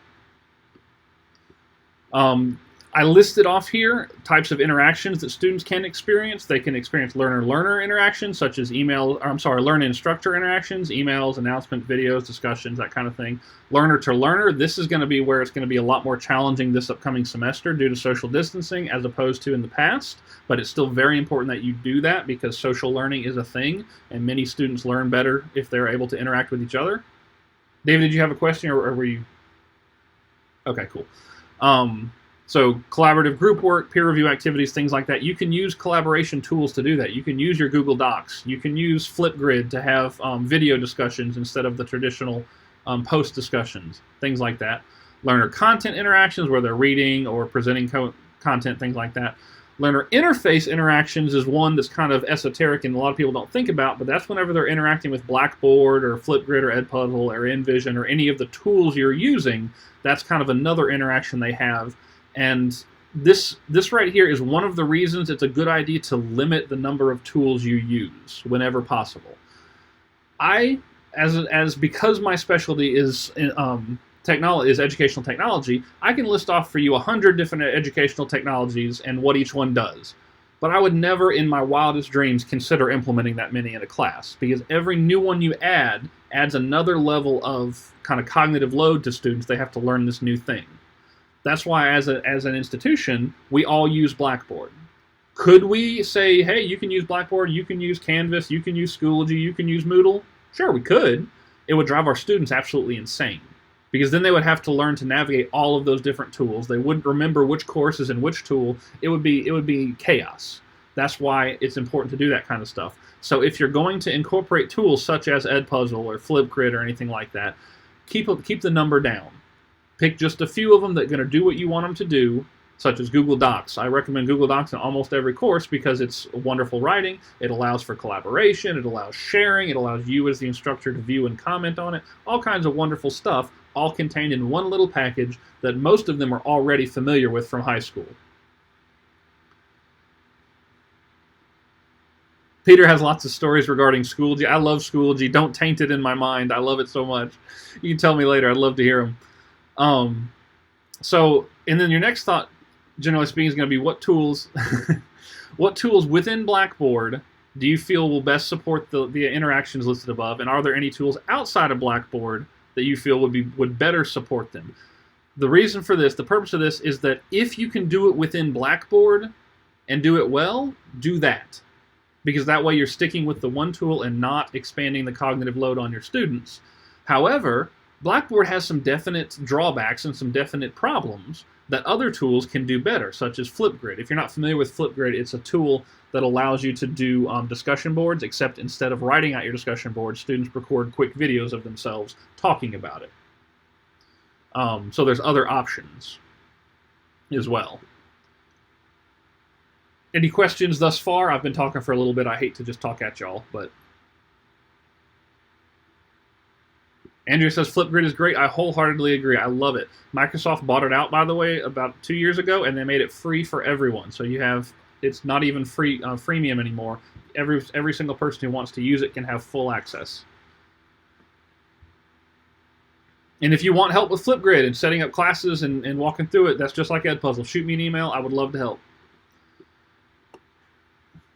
I listed off here types of interactions that students can experience. They can experience learner-learner interactions, such as learner-instructor interactions, emails, announcement, videos, discussions, that kind of thing. Learner-to-learner, this is going to be where it's going to be a lot more challenging this upcoming semester due to social distancing as opposed to in the past, but it's still very important that you do that because social learning is a thing, and many students learn better if they're able to interact with each other. David, did you have a question, or were you? Okay, cool. So collaborative group work, peer review activities, things like that. You can use collaboration tools to do that. You can use your Google Docs. You can use Flipgrid to have video discussions instead of the traditional post discussions, things like that. Learner content interactions where they're reading or presenting content, things like that. Learner interface interactions is one that's kind of esoteric and a lot of people don't think about, but that's whenever they're interacting with Blackboard or Flipgrid or Edpuzzle or InVision or any of the tools you're using. That's kind of another interaction they have. And this right here is one of the reasons it's a good idea to limit the number of tools you use whenever possible. Because my specialty is educational technology, I can list off for you 100 different educational technologies and what each one does. But I would never in my wildest dreams consider implementing that many in a class, because every new one you add adds another level of kind of cognitive load to students. They have to learn this new thing. That's why as an institution, we all use Blackboard. Could we say, hey, you can use Blackboard, you can use Canvas, you can use Schoology, you can use Moodle? Sure, we could. It would drive our students absolutely insane, because then they would have to learn to navigate all of those different tools. They wouldn't remember which course is in which tool. It would be chaos. That's why it's important to do that kind of stuff. So if you're going to incorporate tools such as Edpuzzle or Flipgrid or anything like that, keep the number down. Pick just a few of them that are going to do what you want them to do, such as Google Docs. I recommend Google Docs in almost every course because it's wonderful writing. It allows for collaboration. It allows sharing. It allows you as the instructor to view and comment on it. All kinds of wonderful stuff, all contained in one little package that most of them are already familiar with from high school. Peter has lots of stories regarding Schoology. I love Schoology. Don't taint it in my mind. I love it so much. You can tell me later. I'd love to hear them. And then your next thought, generally speaking, is going to be what tools within Blackboard do you feel will best support the interactions listed above, and are there any tools outside of Blackboard that you feel would better support them? The reason for this, the purpose of this, is that if you can do it within Blackboard and do it well, do that. Because that way you're sticking with the one tool and not expanding the cognitive load on your students. However, Blackboard has some definite drawbacks and some definite problems that other tools can do better, such as Flipgrid. If you're not familiar with Flipgrid, it's a tool that allows you to do discussion boards, except instead of writing out your discussion board, students record quick videos of themselves talking about it. So there's other options as well. Any questions thus far? I've been talking for a little bit. I hate to just talk at y'all, but Andrea says Flipgrid is great. I wholeheartedly agree. I love it. Microsoft bought it out, by the way, about 2 years ago, and they made it free for everyone. So it's not even free freemium anymore. Every single person who wants to use it can have full access. And if you want help with Flipgrid and setting up classes and walking through it, that's just like Edpuzzle. Shoot me an email. I would love to help.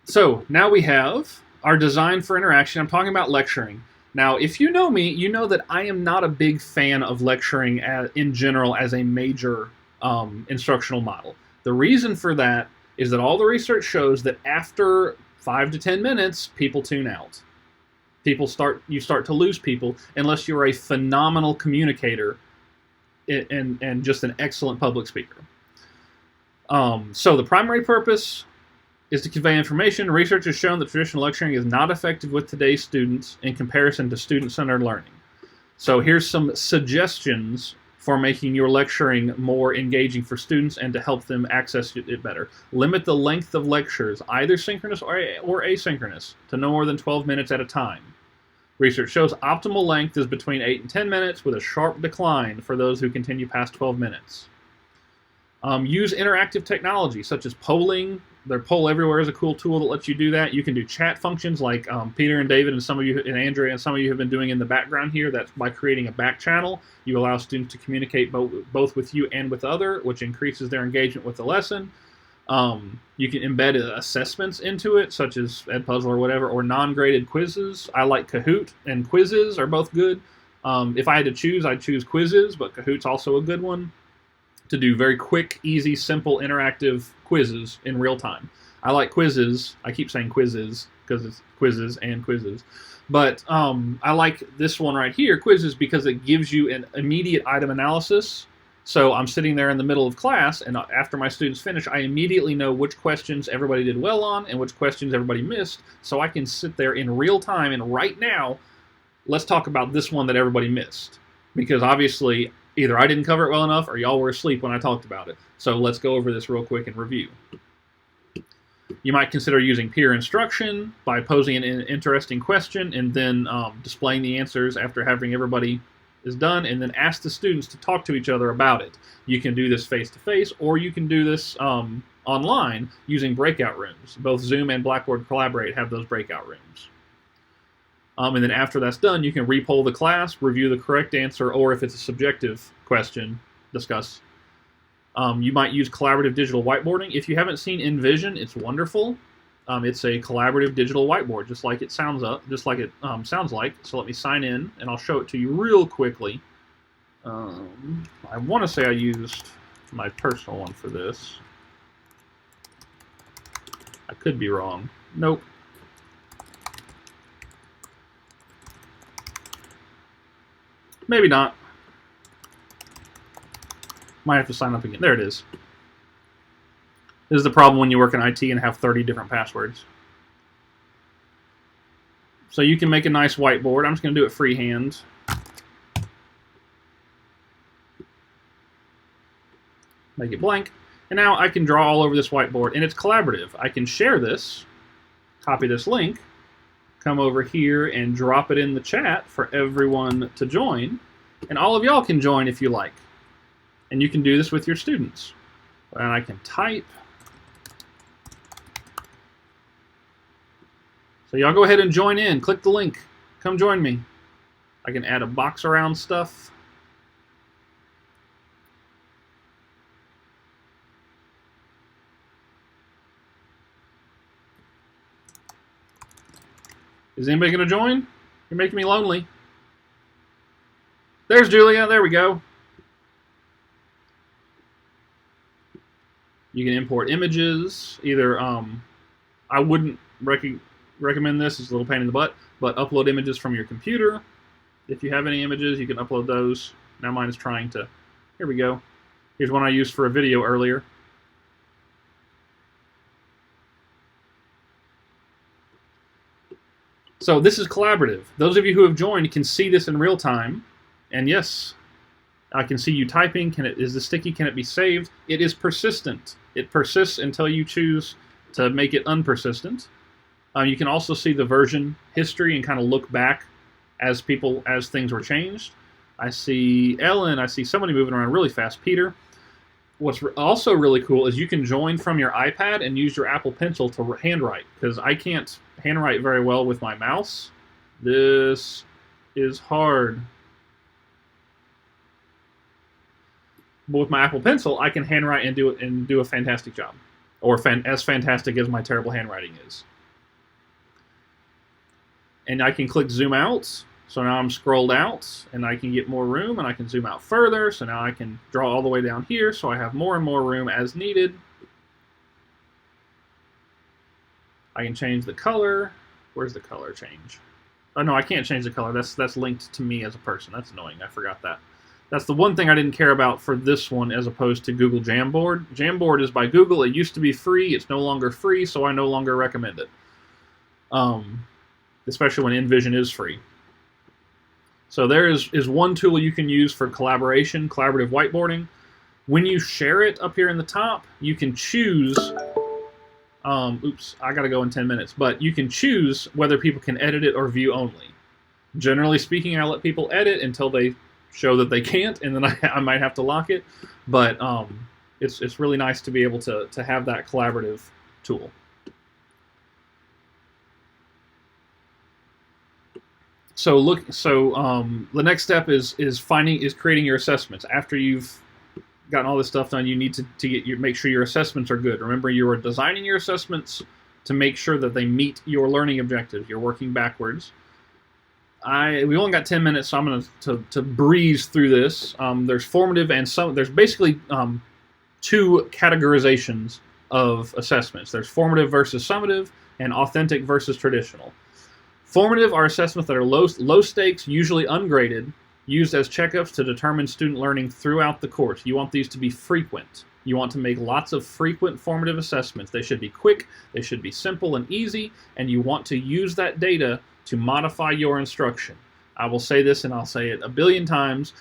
So now we have our design for interaction. I'm talking about lecturing. Now, if you know me, you know that I am not a big fan of lecturing in general as a major instructional model. The reason for that is that all the research shows that after 5 to 10 minutes, people tune out. You start to lose people unless you're a phenomenal communicator and just an excellent public speaker. So the primary purpose is to convey information. Research has shown that traditional lecturing is not effective with today's students in comparison to student-centered learning. So here's some suggestions for making your lecturing more engaging for students and to help them access it better. Limit the length of lectures, either synchronous or asynchronous, to no more than 12 minutes at a time. Research shows optimal length is between 8 and 10 minutes, with a sharp decline for those who continue past 12 minutes. Use interactive technology, such as polling. Their Poll Everywhere is a cool tool that lets you do that. You can do chat functions like Peter and David and some of you, and Andrea and some of you have been doing in the background here. That's by creating a back channel. You allow students to communicate both with you and with other, which increases their engagement with the lesson. You can embed assessments into it, such as Edpuzzle or whatever, or non-graded quizzes. I like Kahoot, and quizzes are both good. If I had to choose, I'd choose quizzes, but Kahoot's also a good one to do very quick, easy, simple, interactive quizzes in real time. I like quizzes. I keep saying quizzes because it's quizzes and quizzes. But I like this one right here, quizzes, because it gives you an immediate item analysis. So I'm sitting there in the middle of class, and after my students finish, I immediately know which questions everybody did well on and which questions everybody missed. So I can sit there in real time, and right now, let's talk about this one that everybody missed. Because obviously, either I didn't cover it well enough or y'all were asleep when I talked about it. So let's go over this real quick and review. You might consider using peer instruction by posing an interesting question and then displaying the answers after having everybody is done, and then ask the students to talk to each other about it. You can do this face-to-face, or you can do this online using breakout rooms. Both Zoom and Blackboard Collaborate have those breakout rooms. And then after that's done, you can re-poll the class, review the correct answer, or if it's a subjective question, discuss. You might use collaborative digital whiteboarding. If you haven't seen Envision, it's wonderful. It's a collaborative digital whiteboard, just like it sounds like. So let me sign in, and I'll show it to you real quickly. I want to say I used my personal one for this. I could be wrong. Nope. Maybe not. Might have to sign up again. There it is. This is the problem when you work in IT and have 30 different passwords. So you can make a nice whiteboard. I'm just going to do it freehand. Make it blank. And now I can draw all over this whiteboard, and it's collaborative. I can share this, copy this link, come over here and drop it in the chat for everyone to join. And all of y'all can join if you like. And you can do this with your students. And I can type. So y'all go ahead and join in. Click the link. Come join me. I can add a box around stuff. Is anybody going to join? You're making me lonely. There's Julia. There we go. You can import images. Either, I wouldn't recommend this. It's a little pain in the butt. But upload images from your computer. If you have any images, you can upload those. Now mine is trying to. Here we go. Here's one I used for a video earlier. So this is collaborative. Those of you who have joined can see this in real time. And yes, I can see you typing. Is the sticky? Can it be saved? It is persistent. It persists until you choose to make it unpersistent. You can also see the version history and kind of look back as things were changed. I see Ellen. I see somebody moving around really fast. Peter. What's also really cool is you can join from your iPad and use your Apple Pencil to handwrite, because I can't handwrite very well with my mouse. This is hard. But with my Apple Pencil, I can handwrite and do a fantastic job, or as fantastic as my terrible handwriting is. And I can click zoom out. So now I'm scrolled out, and I can get more room, and I can zoom out further. So now I can draw all the way down here, so I have more and more room as needed. I can change the color. Where's the color change? Oh no, I can't change the color. That's linked to me as a person. That's annoying. I forgot that. That's the one thing I didn't care about for this one as opposed to Google Jamboard. Jamboard is by Google. It used to be free. It's no longer free, so I no longer recommend it. Especially when Envision is free. So there is one tool you can use for collaboration, collaborative whiteboarding. When you share it up here in the top, you can choose, oops, I gotta go in 10 minutes, but you can choose whether people can edit it or view only. Generally speaking, I let people edit until they show that they can't, and then I might have to lock it. But it's really nice to be able to have that collaborative tool. So the next step is creating your assessments. After you've gotten all this stuff done, you need to make sure your assessments are good. Remember, you are designing your assessments to make sure that they meet your learning objectives. You're working backwards. We only got 10 minutes, so I'm going to breeze through this. There's formative and there's basically two categorizations of assessments. There's formative versus summative, and authentic versus traditional. Formative are assessments that are low stakes, usually ungraded, used as checkups to determine student learning throughout the course. You want these to be frequent. You want to make lots of frequent formative assessments. They should be quick, they should be simple and easy, and you want to use that data to modify your instruction. I will say this, and I'll say it a billion times.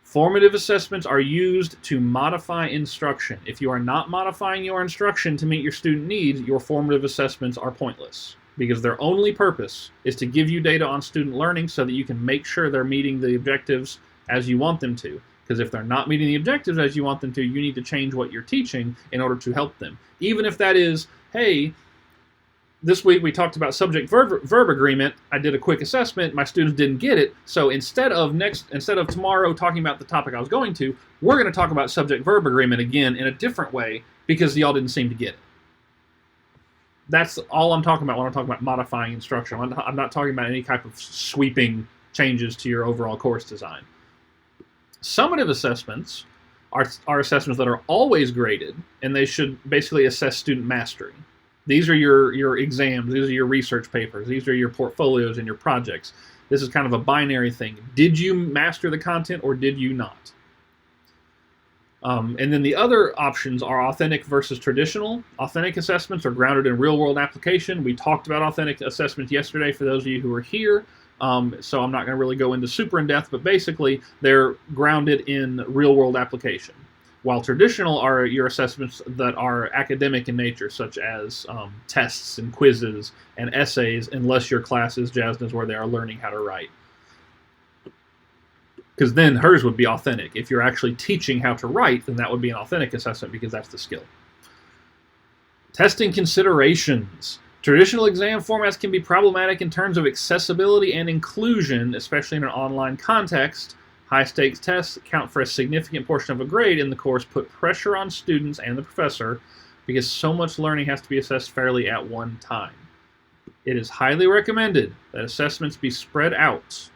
Formative assessments are used to modify instruction. If you are not modifying your instruction to meet your student needs, your formative assessments are pointless, because their only purpose is to give you data on student learning so that you can make sure they're meeting the objectives as you want them to. Because if they're not meeting the objectives as you want them to, you need to change what you're teaching in order to help them. Even if that is, hey, this week we talked about subject-verb agreement. I did a quick assessment. My students didn't get it. So instead of tomorrow talking about the topic I was going to, we're going to talk about subject-verb agreement again in a different way because y'all didn't seem to get it. That's all I'm talking about when I'm talking about modifying instruction. I'm not talking about any type of sweeping changes to your overall course design. Summative assessments are assessments that are always graded, and they should basically assess student mastery. These are your exams, these are your research papers, these are your portfolios and your projects. This is kind of a binary thing. Did you master the content or did you not? And then the other options are authentic versus traditional. Authentic assessments are grounded in real-world application. We talked about authentic assessments yesterday for those of you who were here. So I'm not going to really go into super in-depth, but basically they're grounded in real-world application. While traditional are your assessments that are academic in nature, such as tests and quizzes and essays, unless your class is Jasna's where they are learning how to write. Because then hers would be authentic. If you're actually teaching how to write, then that would be an authentic assessment because that's the skill. Testing considerations. Traditional exam formats can be problematic in terms of accessibility and inclusion, especially in an online context. High-stakes tests account for a significant portion of a grade in the course, put pressure on students and the professor because so much learning has to be assessed fairly at one time. It is highly recommended that assessments be spread out.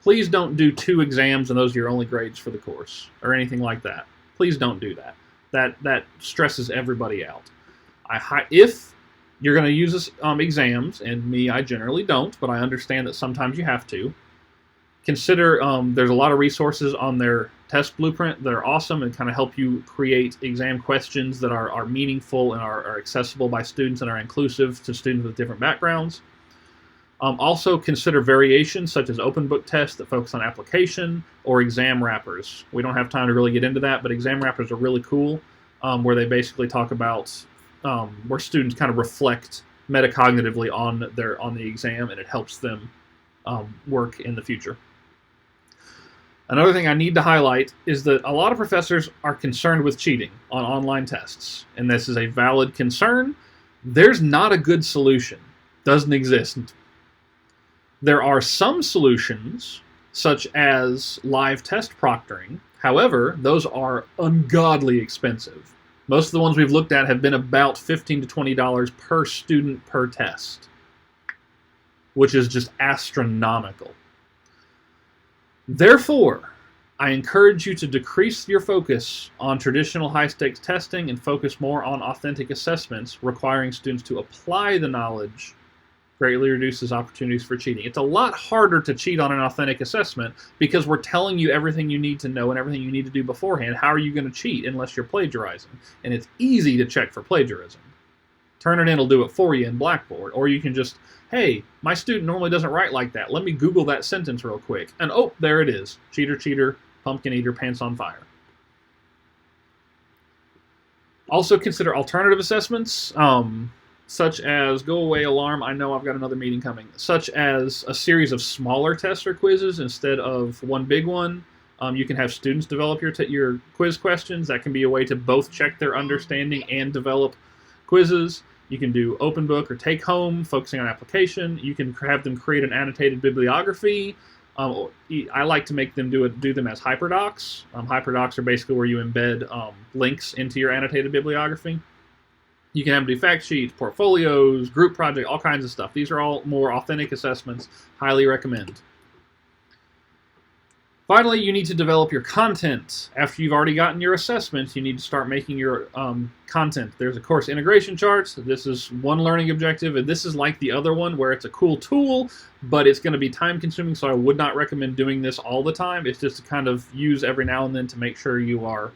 Please don't do 2 exams and those are your only grades for the course or anything like that. Please don't do that. That stresses everybody out. If you're going to use exams, and me, I generally don't, but I understand that sometimes you have to. Consider there's a lot of resources on their test blueprint that are awesome and kind of help you create exam questions that are meaningful and are accessible by students and are inclusive to students with different backgrounds. Also consider variations such as open book tests that focus on application or exam wrappers. We don't have time to really get into that, but exam wrappers are really cool where they basically talk about where students kind of reflect metacognitively on the exam and it helps them work in the future. Another thing I need to highlight is that a lot of professors are concerned with cheating on online tests, and this is a valid concern. There's not a good solution. Doesn't exist. There are some solutions, such as live test proctoring. However, those are ungodly expensive. Most of the ones we've looked at have been about $15 to $20 per student per test, which is just astronomical. Therefore, I encourage you to decrease your focus on traditional high-stakes testing and focus more on authentic assessments, requiring students to apply the knowledge greatly reduces opportunities for cheating. It's a lot harder to cheat on an authentic assessment because we're telling you everything you need to know and everything you need to do beforehand. How are you going to cheat unless you're plagiarizing? And it's easy to check for plagiarism. Turnitin will do it for you in Blackboard, or you can just, hey, my student normally doesn't write like that. Let me Google that sentence real quick. And oh, there it is. Cheater, cheater, pumpkin eater, pants on fire. Also consider alternative assessments, such as, go away alarm, I know I've got another meeting coming, such as a series of smaller tests or quizzes instead of one big one. You can have students develop your quiz questions. That can be a way to both check their understanding and develop quizzes. You can do open book or take home, focusing on application. You can have them create an annotated bibliography. I like to make them do them as hyperdocs. Hyperdocs are basically where you embed links into your annotated bibliography. You can have them do fact sheets, portfolios, group project, all kinds of stuff. These are all more authentic assessments. Highly recommend. Finally, you need to develop your content. After you've already gotten your assessments, you need to start making your content. There's a course integration chart. This is one learning objective, and this is like the other one where it's a cool tool, but it's going to be time consuming, so I would not recommend doing this all the time. It's just to kind of use every now and then to make sure you are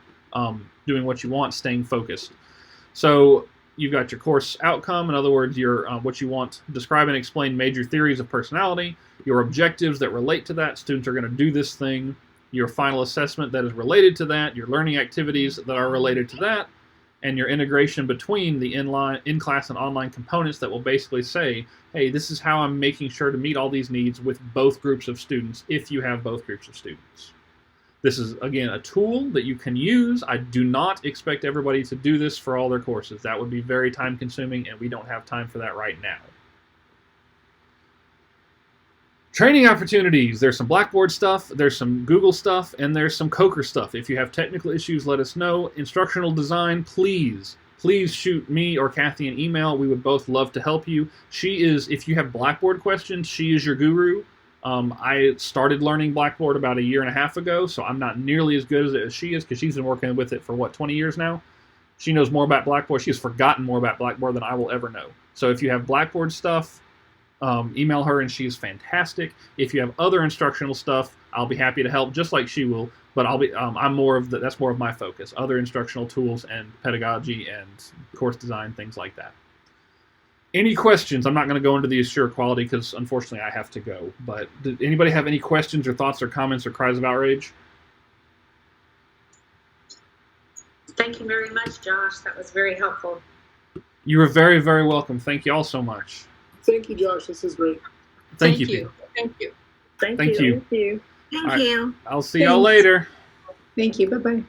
doing what you want, staying focused. So you've got your course outcome. In other words, your what you want. Describe and explain major theories of personality. Your objectives that relate to that. Students are going to do this thing. your final assessment that is related to that, your learning activities that are related to that, and your integration between the in-class and online components that will basically say, hey, this is how I'm making sure to meet all these needs with both groups of students if you have both groups of students. This is, again, a tool that you can use. I do not expect everybody to do this for all their courses. That would be very time-consuming, and we don't have time for that right now. Training opportunities. There's some Blackboard stuff, there's some Google stuff, and there's some Coker stuff. If you have technical issues, let us know. Instructional design, please shoot me or Kathy an email. We would both love to help you. She is, if you have Blackboard questions, she is your guru. I started learning Blackboard about 1.5 years ago, so I'm not nearly as good as she is because she's been working with it for, 20 years now? She knows more about Blackboard. She's forgotten more about Blackboard than I will ever know. So if you have Blackboard stuff, email her, and she's fantastic. If you have other instructional stuff, I'll be happy to help, just like she will. But I'm more of that's more of my focus: other instructional tools and pedagogy and course design, things like that. Any questions? I'm not going to go into the Assure quality because unfortunately I have to go. But did anybody have any questions or thoughts or comments or cries of outrage? Thank you very much, Josh. That was very helpful. You are very, very welcome. Thank you all so much. Thank you, Josh. This is great. Thank you. Thank you. Thank Thank you. you. Thank you. Thank All right. you. I'll see y'all later. Thank you. Bye-bye.